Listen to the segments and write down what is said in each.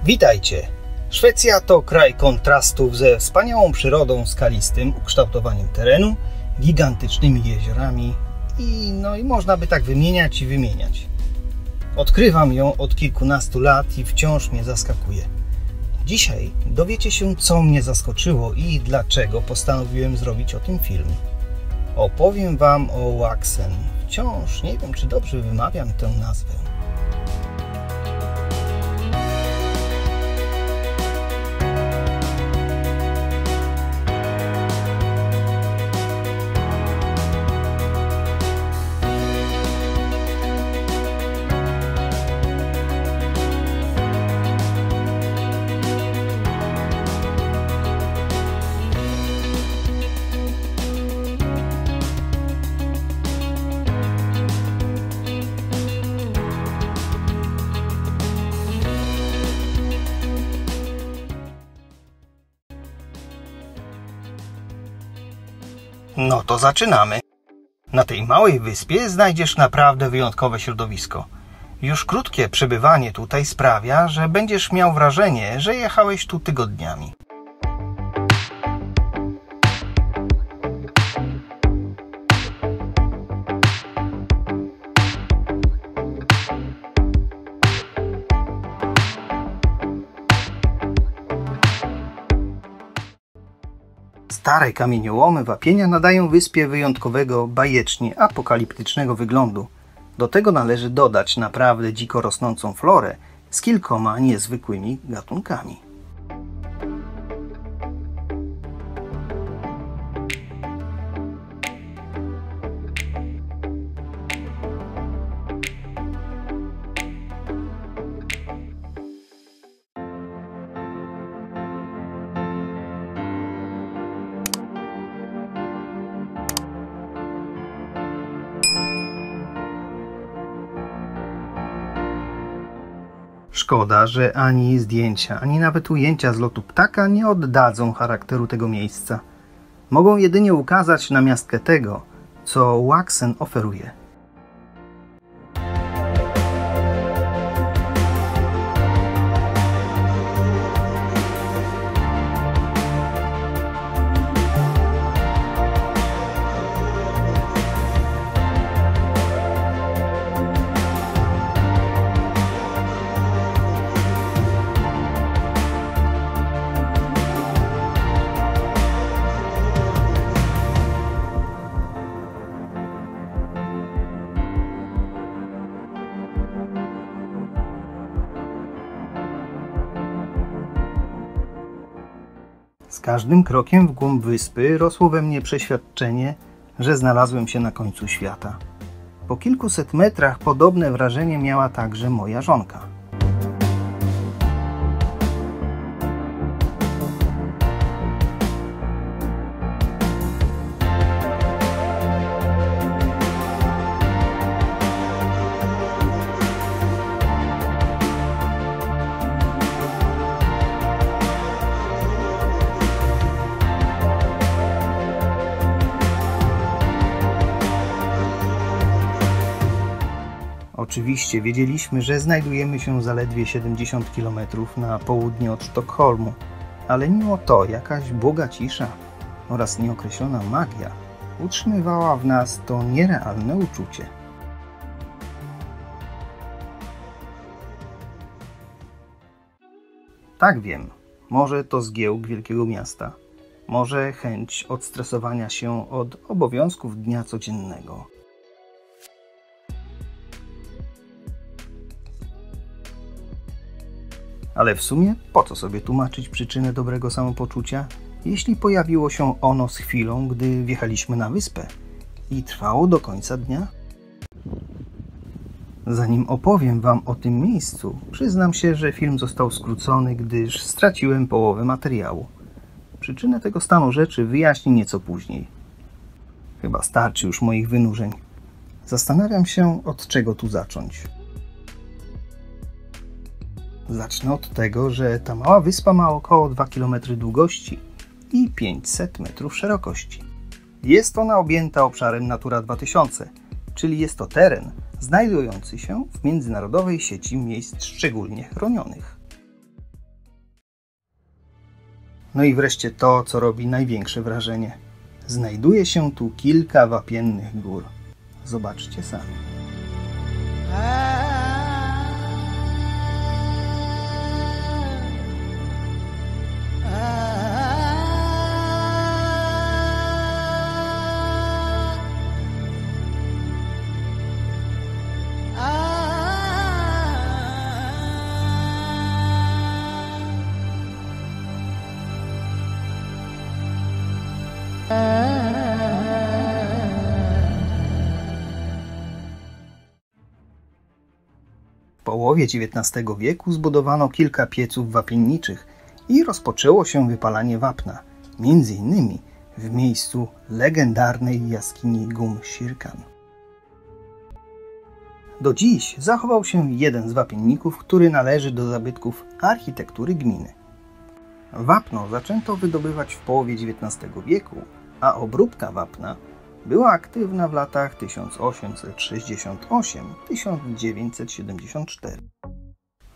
Witajcie! Szwecja to kraj kontrastów ze wspaniałą przyrodą, skalistym ukształtowaniem terenu, gigantycznymi jeziorami i można by tak wymieniać i wymieniać. Odkrywam ją od kilkunastu lat i wciąż mnie zaskakuje. Dzisiaj dowiecie się, co mnie zaskoczyło i dlaczego postanowiłem zrobić o tym film. Opowiem Wam o Waxen. Wciąż nie wiem, czy dobrze wymawiam tę nazwę. No to zaczynamy. Na tej małej wyspie znajdziesz naprawdę wyjątkowe środowisko. Już krótkie przebywanie tutaj sprawia, że będziesz miał wrażenie, że jechałeś tu tygodniami. Stare kamieniołomy wapienia nadają wyspie wyjątkowego, bajecznie apokaliptycznego wyglądu. Do tego należy dodać naprawdę dziko rosnącą florę z kilkoma niezwykłymi gatunkami. Szkoda, że ani zdjęcia, ani nawet ujęcia z lotu ptaka nie oddadzą charakteru tego miejsca. Mogą jedynie ukazać namiastkę tego, co Waxen oferuje. Z każdym krokiem w głąb wyspy rosło we mnie przeświadczenie, że znalazłem się na końcu świata. Po kilkuset metrach podobne wrażenie miała także moja żonka. Oczywiście wiedzieliśmy, że znajdujemy się zaledwie 70 km na południe od Sztokholmu, ale mimo to jakaś błoga cisza oraz nieokreślona magia utrzymywała w nas to nierealne uczucie. Tak, wiem, może to zgiełk wielkiego miasta, może chęć odstresowania się od obowiązków dnia codziennego. Ale w sumie po co sobie tłumaczyć przyczynę dobrego samopoczucia, jeśli pojawiło się ono z chwilą, gdy wjechaliśmy na wyspę i trwało do końca dnia? Zanim opowiem Wam o tym miejscu, przyznam się, że film został skrócony, gdyż straciłem połowę materiału. Przyczynę tego stanu rzeczy wyjaśnię nieco później. Chyba starczy już moich wynurzeń. Zastanawiam się, od czego tu zacząć. Zacznę od tego, że ta mała wyspa ma około 2 km długości i 500 metrów szerokości. Jest ona objęta obszarem Natura 2000, czyli jest to teren znajdujący się w międzynarodowej sieci miejsc szczególnie chronionych. No i wreszcie to, co robi największe wrażenie. Znajduje się tu kilka wapiennych gór. Zobaczcie sami. W połowie XIX wieku zbudowano kilka pieców wapienniczych i rozpoczęło się wypalanie wapna, m.in. w miejscu legendarnej jaskini Gum Sirkan. Do dziś zachował się jeden z wapienników, który należy do zabytków architektury gminy. Wapno zaczęto wydobywać w połowie XIX wieku, a obróbka wapna była aktywna w latach 1868-1974.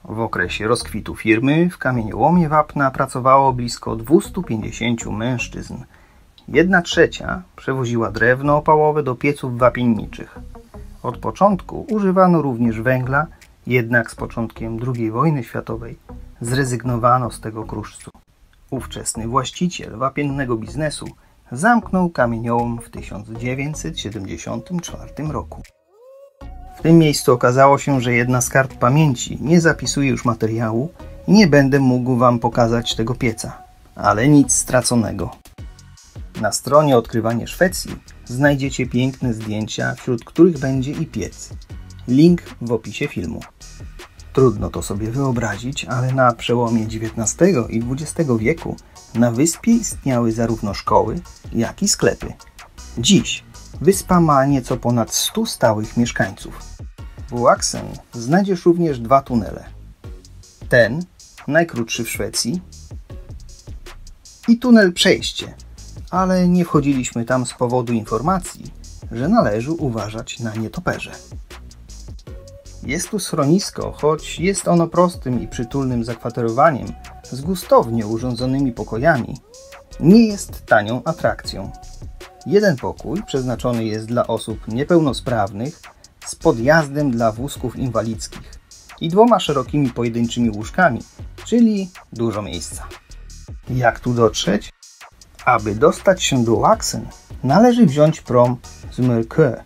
W okresie rozkwitu firmy w kamieniołomie wapna pracowało blisko 250 mężczyzn. 1/3 przewoziła drewno opałowe do pieców wapienniczych. Od początku używano również węgla, jednak z początkiem II wojny światowej zrezygnowano z tego kruszcu. Ówczesny właściciel wapiennego biznesu zamknął kamieniołom w 1974 roku. W tym miejscu okazało się, że jedna z kart pamięci nie zapisuje już materiału i nie będę mógł Wam pokazać tego pieca, ale nic straconego. Na stronie Odkrywanie Szwecji znajdziecie piękne zdjęcia, wśród których będzie i piec. Link w opisie filmu. Trudno to sobie wyobrazić, ale na przełomie XIX i XX wieku na wyspie istniały zarówno szkoły, jak i sklepy. Dziś wyspa ma nieco ponad 100 stałych mieszkańców. W Oaxen znajdziesz również 2 tunele. Ten, najkrótszy w Szwecji, i tunel przejście, ale nie wchodziliśmy tam z powodu informacji, że należy uważać na nietoperze. Jest tu schronisko, choć jest ono prostym i przytulnym zakwaterowaniem z gustownie urządzonymi pokojami, nie jest tanią atrakcją. Jeden pokój przeznaczony jest dla osób niepełnosprawnych z podjazdem dla wózków inwalidzkich i 2 szerokimi pojedynczymi łóżkami, czyli dużo miejsca. Jak tu dotrzeć? Aby dostać się do Oaxen, należy wziąć prom z Mørkø.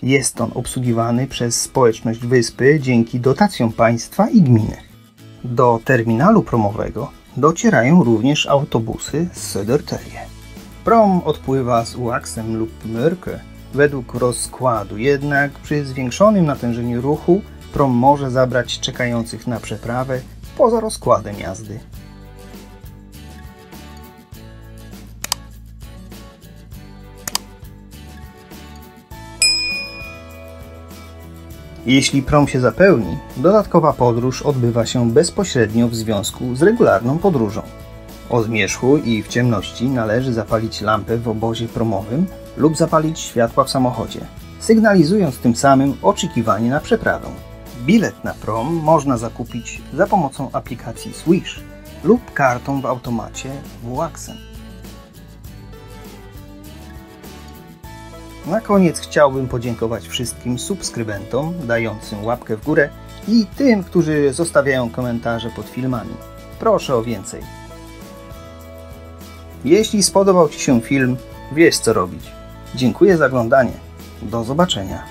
Jest on obsługiwany przez społeczność wyspy dzięki dotacjom państwa i gminy. Do terminalu promowego docierają również autobusy z Södertälje. Prom odpływa z Oaxen lub Mørkø według rozkładu, jednak przy zwiększonym natężeniu ruchu prom może zabrać czekających na przeprawę poza rozkładem jazdy. Jeśli prom się zapełni, dodatkowa podróż odbywa się bezpośrednio w związku z regularną podróżą. O zmierzchu i w ciemności należy zapalić lampę w obozie promowym lub zapalić światła w samochodzie, sygnalizując tym samym oczekiwanie na przeprawę. Bilet na prom można zakupić za pomocą aplikacji Swish lub kartą w automacie w Oaxen. Na koniec chciałbym podziękować wszystkim subskrybentom dającym łapkę w górę i tym, którzy zostawiają komentarze pod filmami. Proszę o więcej. Jeśli spodobał Ci się film, wiesz co robić. Dziękuję za oglądanie. Do zobaczenia.